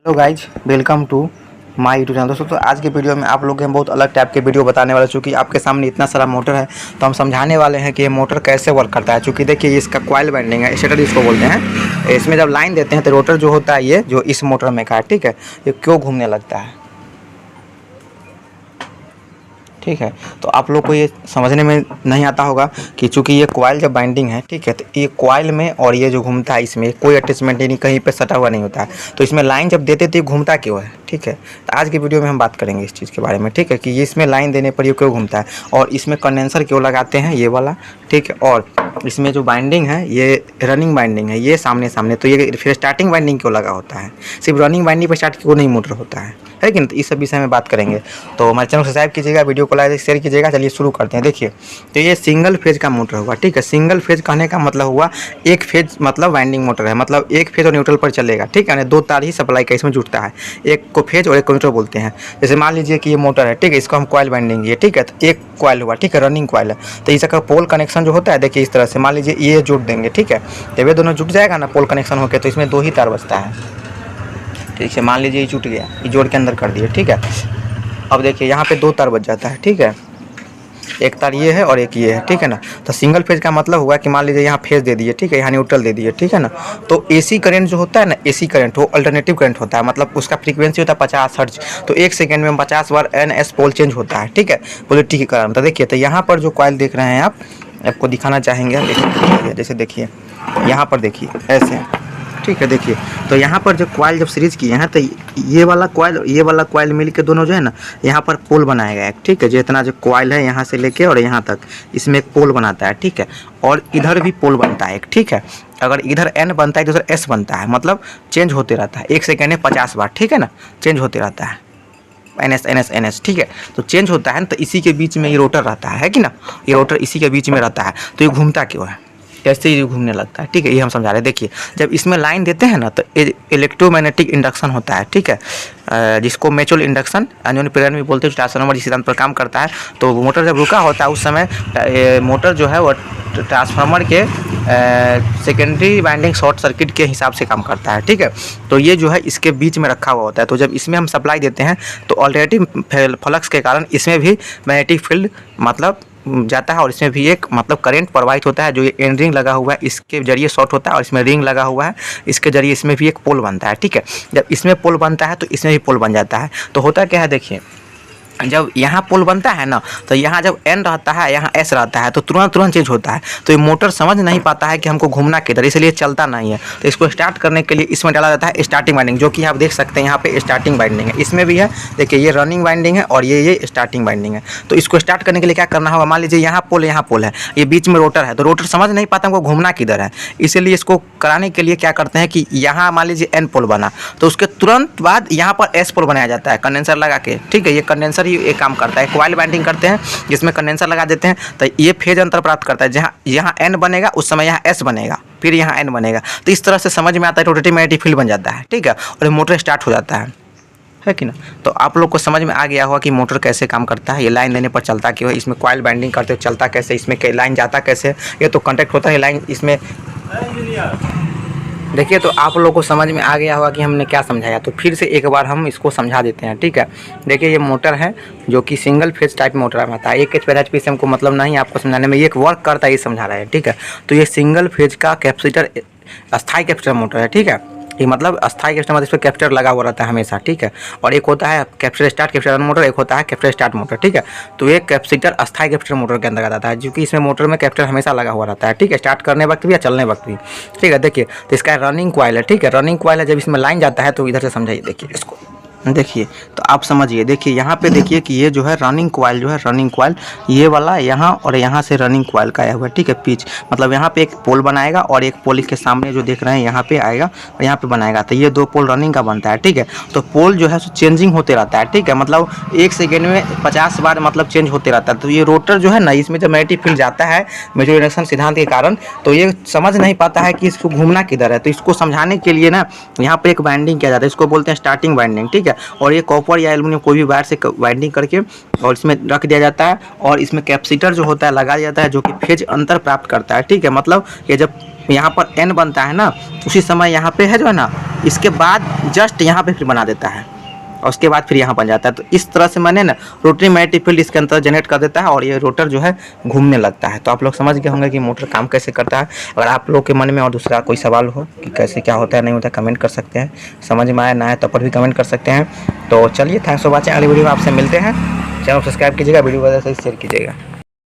Hello guys, welcome to my YouTube channel. दोस्तों, तो आज के वीडियो में आप लोग हम बहुत अलग टाइप के वीडियो बताने वाले, चूँकि आपके सामने इतना सारा मोटर है तो हम समझाने वाले हैं कि ये मोटर कैसे वर्क करता है। चूँकि देखिए, इसका कॉइल वाइंडिंग है, स्टेटर इसको बोलते हैं। इसमें जब लाइन देते हैं तो रोटर जो होता है, ये जो इस मोटर में का है, ठीक है, ये क्यों घूमने लगता है, ठीक है। तो आप लोग को ये समझने में नहीं आता होगा कि चूँकि ये कॉइल जब बाइंडिंग है, ठीक है, तो ये कॉइल में और ये जो घूमता है इसमें कोई अटैचमेंट नहीं, कहीं पे सटा हुआ नहीं होता है। तो इसमें लाइन जब देते तो ये घूमता क्यों है, ठीक है। तो आज की वीडियो में हम बात करेंगे इस चीज़ के बारे में, ठीक है, कि ये इसमें लाइन देने पर ये क्यों घूमता है और इसमें कंडेंसर क्यों लगाते हैं, ये वाला, ठीक है। और इसमें जो बाइंडिंग है ये रनिंग बाइंडिंग है, ये सामने सामने, तो ये फिर स्टार्टिंग बाइंडिंग क्यों लगा होता है, सिर्फ रनिंग बाइंडिंग पर स्टार्ट क्यों नहीं मोटर होता है कि नहीं। तो इस सब विषय में बात करेंगे। तो हमारे चैनल को सब्सक्राइब कीजिएगा, वीडियो को लाइक शेयर कीजिएगा। चलिए शुरू करते हैं। देखिए, तो ये सिंगल फेज का मोटर हुआ, ठीक है। सिंगल फेज कहने का मतलब हुआ एक फेज, मतलब वाइंडिंग मोटर है, मतलब एक फेज और न्यूट्रल पर चलेगा, ठीक है। दो तार ही सप्लाई का इसमें जुटता है, एक को फेज और एक को न्यूट्रल बोलते हैं। जैसे मान लीजिए कि ये मोटर है, ठीक है, इसको हम कॉइल बाइंडिंग है, ठीक है। तो एक कॉइल हुआ, ठीक है, रनिंग कॉइल है। तो इसका पोल कनेक्शन जो होता है, देखिए इस तरह से, मान लीजिए ये जुट देंगे, ठीक है। जब ये दोनों जुट जाएगा ना पोल कनेक्शन होकर, तो इसमें दो ही तार बचता है, ठीक है। मान लीजिए ये टूट गया, ये जोड़ के अंदर कर दिए, ठीक है। अब देखिए यहाँ पे दो तार बच जाता है, ठीक है, एक तार ये है और एक ये है, ठीक है ना। तो सिंगल फेज का मतलब हुआ कि मान लीजिए यहाँ फेज दे दिए, ठीक है, यहाँ न्यूट्रल दे दिए, ठीक है ना। तो एसी करंट जो होता है ना, एसी करंट वो अल्टरनेटिव करंट होता है, मतलब उसका फ्रीक्वेंसी होता है 50 हर्ट्ज। तो एक सेकेंड में 50 बार NS पोल चेंज होता है, ठीक है, पोलैरिटी के कारण। तो देखिए, तो यहाँ पर जो कॉइल देख रहे हैं आप, आपको दिखाना चाहेंगे, जैसे देखिए यहाँ पर, देखिए ऐसे, ठीक है। देखिए, तो यहाँ पर जो कॉइल जब सीरीज किए हैं, तो ये वाला कॉइल मिल के दोनों जो है ना, यहाँ पर पोल बनाया गया है, ठीक है। जितना जो कॉइल है यहाँ से लेके और यहाँ तक, इसमें एक पोल बनाता है, ठीक है। और इधर भी पोल बनता है एक, ठीक है। अगर इधर N बनता है तो उधर S बनता है, मतलब चेंज होते रहता है, एक सेकेंड में 50 बार, ठीक है ना, चेंज होते रहता है, NS, ठीक है। तो चेंज होता है ना, तो इसी के बीच में ये रोटर रहता है कि ना, ये रोटर इसी के बीच में रहता है। तो ये घूमता क्यों है, कैसे ही घूमने लगता है, ठीक है, ये हम समझा रहे हैं। देखिए, जब इसमें लाइन देते हैं ना, तो इलेक्ट्रोमैग्नेटिक इंडक्शन होता है, ठीक है, जिसको म्यूचुअल इंडक्शन अन्योन्य प्रेरण भी बोलते हैं, ट्रांसफार्मर जिस सिद्धांत पर काम करता है। तो मोटर जब रुका होता है उस समय मोटर जो है वो ट्रांसफार्मर के सेकेंडरी वाइंडिंग शॉर्ट सर्किट के हिसाब से काम करता है, ठीक है। तो ये जो है इसके बीच में रखा हुआ होता है। तो जब इसमें हम सप्लाई देते हैं तो ऑल्टरनेटिव फ्लक्स के कारण इसमें भी मैग्नेटिक फील्ड मतलब जाता है, और इसमें भी एक मतलब करंट प्रवाहित होता है। जो ये एंड रिंग लगा हुआ है इसके जरिए शॉर्ट होता है, और इसमें रिंग लगा हुआ है, इसके जरिए इसमें भी एक पोल बनता है, ठीक है। जब इसमें पोल बनता है तो इसमें भी पोल बन जाता है। तो होता क्या है, देखिए, जब यहाँ पोल बनता है ना, तो यहाँ जब N रहता है, यहाँ S रहता है, तो तुरंत चेंज होता है। तो ये मोटर समझ नहीं पाता है कि हमको घूमना किधर, इसलिए चलता नहीं है। तो इसको स्टार्ट करने के लिए इसमें डाला जाता है स्टार्टिंग बाइंडिंग, जो कि आप देख सकते हैं यहाँ पे स्टार्टिंग बाइंडिंग है, इसमें भी है। देखिए, ये रनिंग बाइंडिंग है और ये स्टार्टिंग बाइंडिंग है। तो इसको स्टार्ट करने के लिए क्या करना होगा, मान लीजिए यहाँ पोल है, ये बीच में रोटर है, तो रोटर समझ नहीं पाता हमको घूमना किधर है। इसीलिए इसको कराने के लिए क्या करते हैं कि यहाँ मान लीजिए N पोल बना, तो उसके तुरंत बाद यहाँ पर S पोल बनाया जाता है कंडेंसर लगा के, ठीक है। ये कंडेंसर ही एक काम करता है, कॉइल बाइंडिंग करते हैं जिसमें कंडेंसर लगा देते हैं, तो ये फेज अंतर प्राप्त करता है। जहाँ यहाँ N बनेगा उस समय यहाँ S बनेगा, फिर यहाँ N बनेगा। तो इस तरह से समझ में आता है, रोटेटिव मैग्नेटिक फील्ड बन जाता है, ठीक है, और मोटर स्टार्ट हो जाता है कि ना। तो आप लोग को समझ में आ गया होगा कि मोटर कैसे काम करता है, ये लाइन देने पर चलता क्यों है, इसमें कॉइल बाइंडिंग करते हो चलता कैसे, इसमें लाइन जाता कैसे, ये तो कॉन्टैक्ट होता है लाइन इसमें। देखिए, तो आप लोगों को समझ में आ गया होगा कि हमने क्या समझाया। तो फिर से एक बार हम इसको समझा देते हैं, ठीक है। देखिए, ये मोटर है जो कि सिंगल फेज टाइप मोटर में आता है। 1 HP से हमको मतलब नहीं आपको समझाने में, ये एक वर्क करता है ये समझा रहे हैं, ठीक है। तो ये सिंगल फेज का कैपेसिटर, अस्थायी कैपेसिटर मोटर है, ठीक है। ये मतलब अस्थायी कैपेसिटर मतलब इस पर कैपेसिटर लगा हुआ रहता है हमेशा, ठीक है। और एक होता है कैपेसिटर स्टार्ट कैपेसिटर मोटर, एक होता है कैपेसिटर स्टार्ट मोटर, ठीक है। तो ये कैपेसिटर अस्थायी कैपेसिटर मोटर के अंदर आता है, क्योंकि इसमें मोटर में कैपेसिटर हमेशा लगा हुआ रहता है, ठीक है, स्टार्ट करने वक्त भी या चलने वक्त भी, ठीक है। देखिए, तो इसका रनिंग कॉइल है, ठीक है, रनिंग कॉइल है। जब इसमें लाइन जाता है तो इधर से समझाइए, देखिए इसको, देखिए, तो आप समझिए। देखिए, यहाँ पे देखिए कि ये जो है रनिंग कॉइल, जो है रनिंग कॉइल, ये वाला यहाँ और यहाँ से रनिंग कॉइल का आया हुआ है, ठीक है। पिच मतलब यहाँ पे एक पोल बनाएगा और एक पोल के सामने जो देख रहे हैं यहाँ पे आएगा और यहाँ पे बनाएगा। तो ये दो पोल रनिंग का बनता है, ठीक है। तो पोल जो है सो चेंजिंग होते रहता है, ठीक है, मतलब एक सेकेंड में 50 बार मतलब चेंज होते रहता है। तो ये रोटर जो है ना, इसमें जब मैग्नेटिक फील्ड जाता है म्यूचुअल इंडक्शन सिद्धांत के कारण, तो ये समझ नहीं पाता है कि इसको घूमना किधर है। तो इसको समझाने के लिए ना यहाँ पे एक बाइंडिंग किया जाता है, इसको बोलते हैं स्टार्टिंग बाइंडिंग, ठीक है। और ये कॉपर या एल्युमिनियम कोई भी वायर से वाइंडिंग करके और इसमें रख दिया जाता है, और इसमें कैपेसिटर जो होता है लगा दिया जाता है, जो कि फेज अंतर प्राप्त करता है, ठीक है। मतलब ये जब यहाँ पर n बनता है ना, तो उसी समय यहाँ पे है जो है ना, इसके बाद जस्ट यहाँ पे फिर बना देता है और उसके बाद फिर यहाँ बन जाता है। तो इस तरह से मैंने ना रोटरी मैग्नेटिक फील्ड इसके अंदर जनरेट कर देता है और ये रोटर जो है घूमने लगता है। तो आप लोग समझ गए होंगे कि मोटर काम कैसे करता है। अगर आप लोग के मन में और दूसरा कोई सवाल हो कि कैसे क्या होता है नहीं होता है, कमेंट कर सकते हैं। समझ में आया ना आया तो पर भी कमेंट कर सकते हैं। तो चलिए, थैंक्स फॉर वॉचिंग। अगली वीडियो में आपसे मिलते हैं। चैनल सब्सक्राइब कीजिएगा, वीडियो वजह से शेयर कीजिएगा।